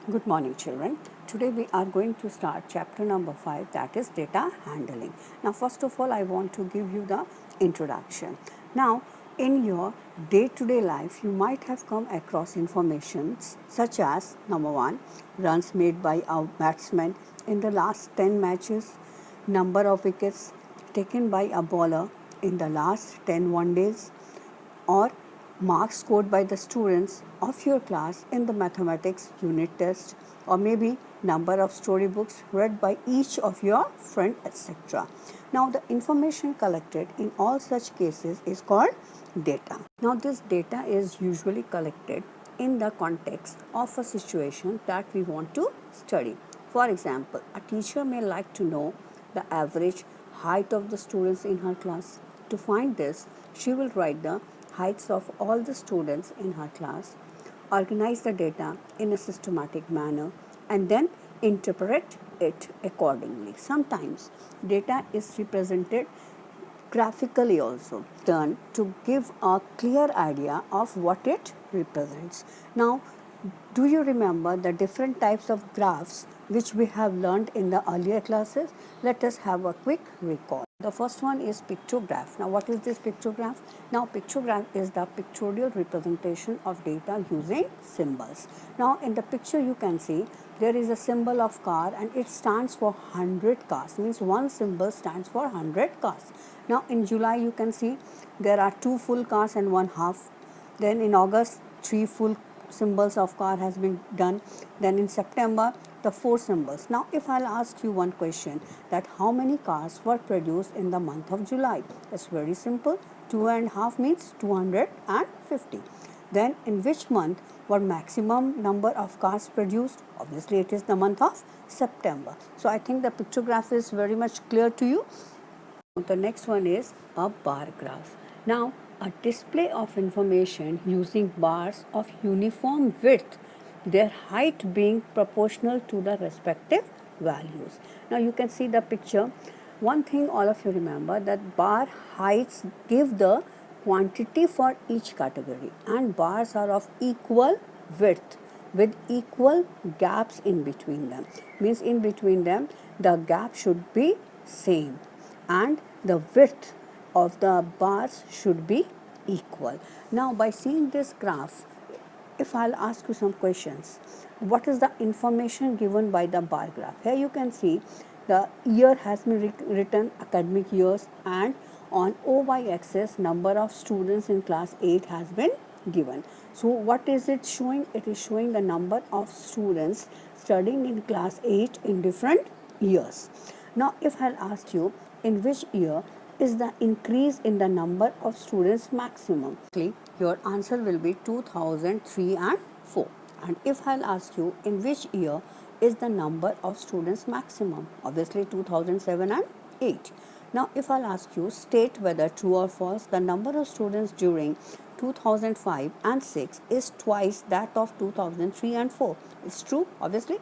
Good morning, children. Today we are going to start chapter number 5, that is data handling. Now, first of all, I want to give you the introduction. Now, in your day to day life, you might have come across informations such as number 1, runs made by a batsman in the last 10 matches, number of wickets taken by a bowler in the last 10 one days, or marks scored by the students of your class in the mathematics unit test, or maybe number of storybooks read by each of your friend, etc. Now the information collected in all such cases is called data. Now this data is usually collected in the context of a situation that we want to study. For example, a teacher may like to know the average height of the students in her class. To find this, she will write the heights of all the students in her class, organize the data in a systematic manner, and then interpret it accordingly. Sometimes data is represented graphically also, done to give a clear idea of what it represents. Now, do you remember the different types of graphs which we have learned in the earlier classes? Let us have a quick recall. The first one is pictograph. Now, what is this pictograph? Now, pictograph is the pictorial representation of data using symbols. Now, in the picture you can see there is a symbol of car and it stands for 100 cars, means one symbol stands for 100 cars. Now, in July you can see there are 2 full cars and 1 half. Then in August 3 full symbols of car has been done. Then in September the 4 symbols. Now if I'll ask you one question, that how many cars were produced in the month of July? It's very simple. 2.5 means 250. Then in which month were maximum number of cars produced? Obviously it is the month of September. So I think the pictograph is very much clear to you. The next one is a bar graph. Now, a display of information using bars of uniform width, their height being proportional to the respective values. Now, you can see the picture. One thing all of you remember, that bar heights give the quantity for each category, and bars are of equal width with equal gaps in between them. Means in between them the gap should be same and the width of the bars should be equal. Now by seeing this graph, if I'll ask you some questions, what is the information given by the bar graph? Here you can see the year has been written, academic years, and on OY axis number of students in class 8 has been given. So what is it showing? It is showing the number of students studying in class 8 in different years. Now if I'll ask you, in which year is the increase in the number of students maximum? Your answer will be 2003 and 4. And if I'll ask you, in which year is the number of students maximum? Obviously 2007 and 8. Now if I'll ask you, state whether true or false the number of students during 2005 and 6 is twice that of 2003 and 4. It's true, obviously.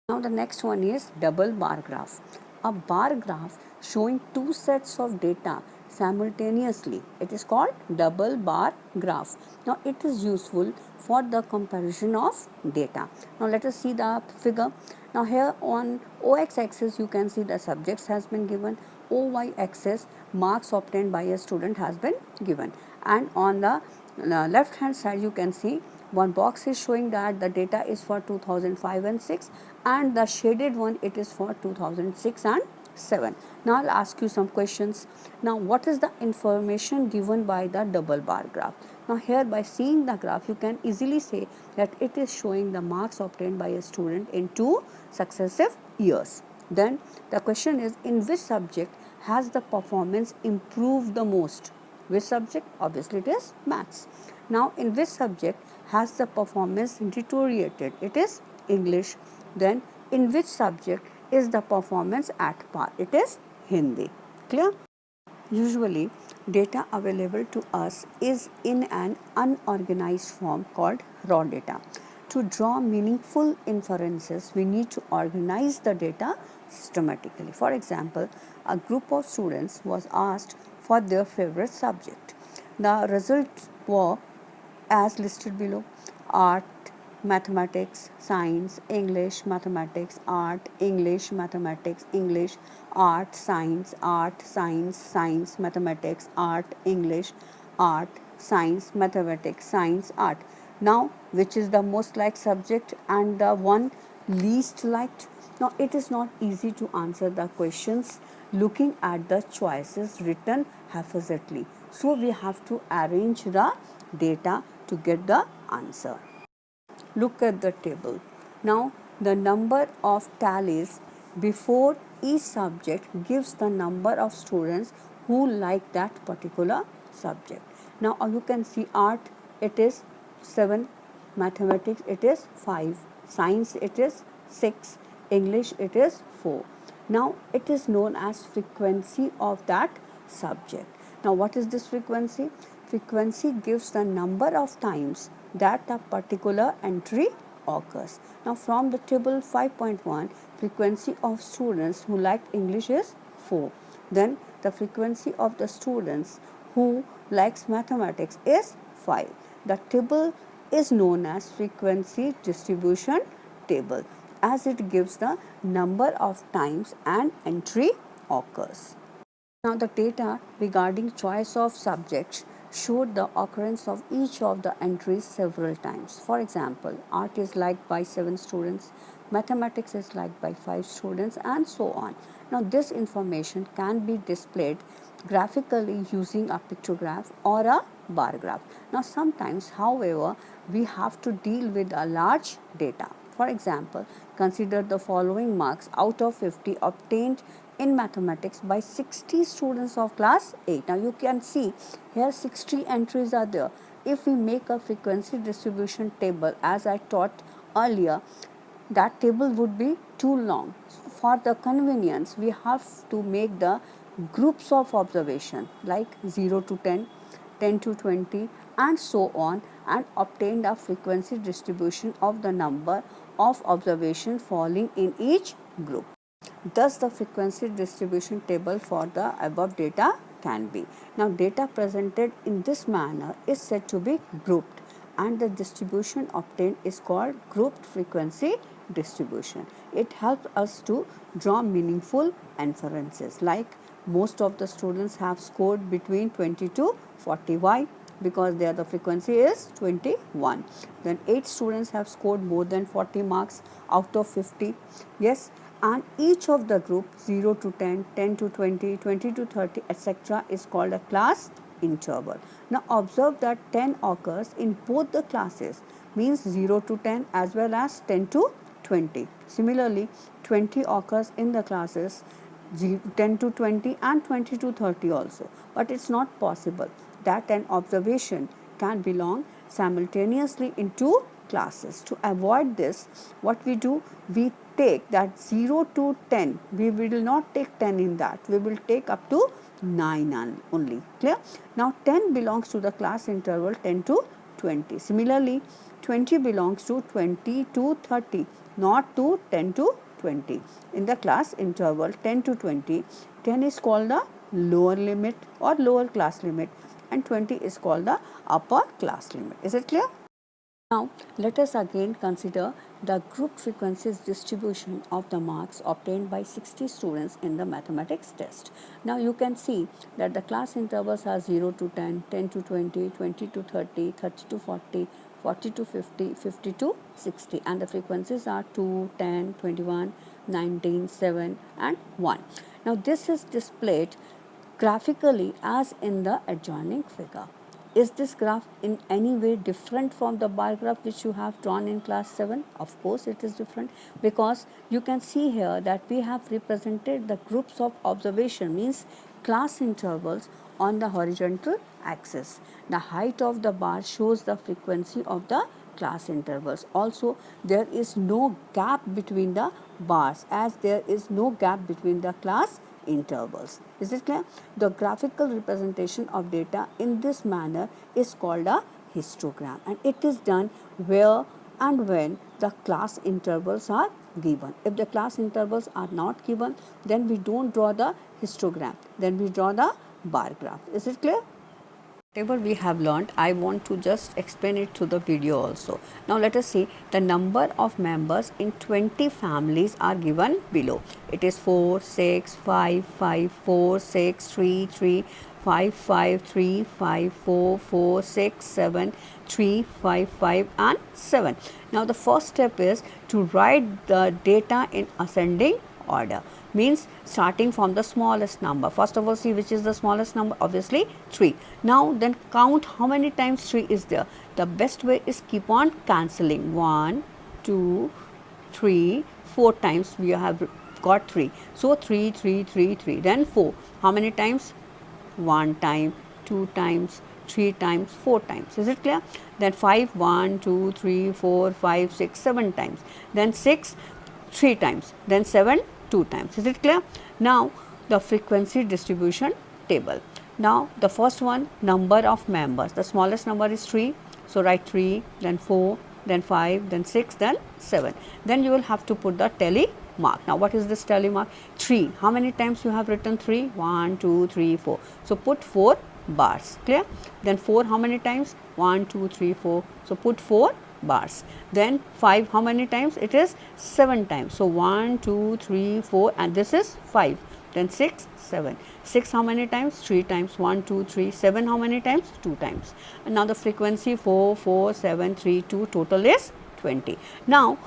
Now the next one is double bar graph. A bar graph showing two sets of data simultaneously. It is called double bar graph. Now it is useful for the comparison of data. Now let us see the figure. Now here on OX axis you can see the subjects has been given. OY axis marks obtained by a student has been given. And on the left hand side you can see one box is showing that the data is for 2005 and 6, and the shaded one it is for 2006 and 7. Now I'll ask you some questions. Now what is the information given by the double bar graph? Now here by seeing the graph you can easily say that it is showing the marks obtained by a student in 2 successive years. Then the question is, in which subject has the performance improved the most? Which subject? Obviously it is maths. Now in which subject has the performance deteriorated? It is English. Then in which subject is the performance at par? It is Hindi. Clear? Usually data available to us is in an unorganized form called raw data. To draw meaningful inferences, we need to organize the data systematically. For example, a group of students was asked for their favorite subject. The results were as listed below: art, mathematics, science, English, mathematics, art, English, mathematics, English, art, science, science, mathematics, art, English, art, science, mathematics, science, art. Now, which is the most liked subject and the one least liked? Now, it is not easy to answer the questions looking at the choices written haphazardly. So, we have to arrange the data to get the answer. Look at the table. Now, the number of tallies before each subject gives the number of students who like that particular subject. Now, you can see art, it is 7, mathematics, it is 5, science, it is 6, English, it is 4. Now, it is known as frequency of that subject. Now, what is this frequency? Frequency gives the number of times that a particular entry occurs. Now, from the table 5.1, frequency of students who like English is 4. Then the frequency of the students who likes mathematics is 5. The table is known as frequency distribution table, as it gives the number of times an entry occurs. Now, the data regarding choice of subjects showed the occurrence of each of the entries several times. For example, art is liked by 7 students, mathematics is liked by 5 students, and so on. Now, this information can be displayed graphically using a pictograph or a bar graph. Now, sometimes, however, we have to deal with a large data. For example, consider the following marks out of 50 obtained in mathematics by 60 students of class 8. Now, you can see here 60 entries are there. If we make a frequency distribution table, as I taught earlier, that table would be too long. For the convenience, we have to make the groups of observation like 0 to 10, 10 to 20, and so on, and obtain a frequency distribution of the number of observation falling in each group. Thus, the frequency distribution table for the above data can be. Now, data presented in this manner is said to be grouped, and the distribution obtained is called grouped frequency distribution. It helps us to draw meaningful inferences, like most of the students have scored between 20 to 40. Why? Because there the frequency is 21. Then 8 students have scored more than 40 marks out of 50. Yes, and each of the group 0 to 10, 10 to 20, 20 to 30, etc. is called a class interval. Now, observe that 10 occurs in both the classes, means 0 to 10 as well as 10 to 20. Similarly, 20 occurs in the classes 10 to 20 and 20 to 30 also. But it's not possible that an observation can belong simultaneously in 2 classes. To avoid this, what we do, we take that 0 to 10, we will not take 10 in that, we will take up to 9 only. Clear? Now, 10 belongs to the class interval 10 to 20. Similarly, 20 belongs to 20 to 30, not to 10 to 20. In the class interval 10 to 20, 10 is called the lower limit or lower class limit, and 20 is called the upper class limit. Is it clear? Now, let us again consider the group frequencies distribution of the marks obtained by 60 students in the mathematics test. Now, you can see that the class intervals are 0 to 10, 10 to 20, 20 to 30, 30 to 40, 40 to 50, 50 to 60, and the frequencies are 2, 10, 21, 19, 7 and 1. Now, this is displayed graphically as in the adjoining figure. Is this graph in any way different from the bar graph which you have drawn in class 7? Of course, it is different, because you can see here that we have represented the groups of observation, means class intervals, on the horizontal axis. The height of the bar shows the frequency of the class intervals. Also, there is no gap between the bars, as there is no gap between the class intervals. Is it clear? The graphical representation of data in this manner is called a histogram, and it is done where and when the class intervals are given. If the class intervals are not given, then we don't draw the histogram, then we draw the bar graph. Is it clear? Whatever we have learned, I want to just explain it through the video also. Now let us see the number of members in 20 families are given below. It is 4, 6, 5, 5, 4, 6, 3, 3, 5, 5, 3, 5, 4, 4, 6, 7, 3, 5, 5 and 7. Now the first step is to write the data in ascending order, means starting from the smallest number. First of all, see which is the smallest number, obviously 3. Now then count how many times 3 is there. The best way is keep on cancelling. 1, 2, 3, 4 times we have got 3. So 3, 3, 3, 3. Then 4. How many times? 1 time, 2 times, 3 times, 4 times. Is it clear? Then 5, 1, 2, 3, 4, 5, 6, 7 times. Then 6, 3 times. Then 7, 2 times. Is it clear? Now the frequency distribution table. Now the first one, number of members. The smallest number is 3. So write 3, then 4, then 5, then 6, then 7. Then you will have to put the tally mark. Now what is this tally mark? 3. How many times you have written 3? 1, 2, 3, 4. So put 4 bars. Clear? Then 4 how many times? 1, 2, 3, 4. So put 4 bars. Then 5 how many times? It is 7 times. So 1, 2, 3, 4 and this is 5. Then 6, 7. 6 how many times? 3 times. 1, 2, 3. 7 how many times? 2 times. And now the frequency 4, 4, 7, 3, 2, total is 20. Now,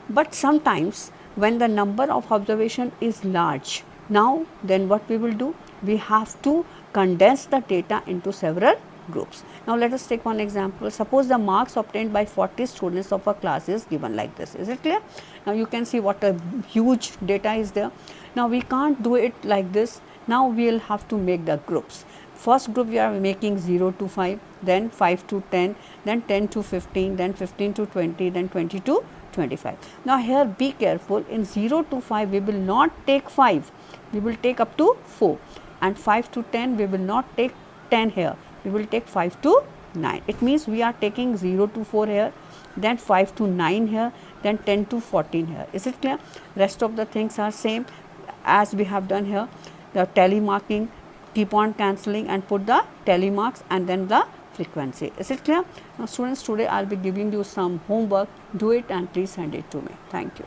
but sometimes when the number of observation is large, now then what we will do? We have to condense the data into several groups. Now let us take one example. Suppose the marks obtained by 40 students of a class is given like this. Is it clear? Now you can see what a huge data is there. Now we can't do it like this. Now we will have to make the groups. First group we are making 0 to 5, then 5 to 10, then 10 to 15, then 15 to 20, then 20 to 25. Now here be careful, in 0 to 5 we will not take 5, we will take up to 4, and 5 to 10 we will not take 10 here, we will take 5 to 9. It means we are taking 0 to 4 here, then 5 to 9 here, then 10 to 14 here. Is it clear? Rest of the things are same as we have done here. The tally marking, keep on cancelling and put the tally marks and then the frequency. Is it clear? Now students, today I will be giving you some homework. Do it and please send it to me. Thank you.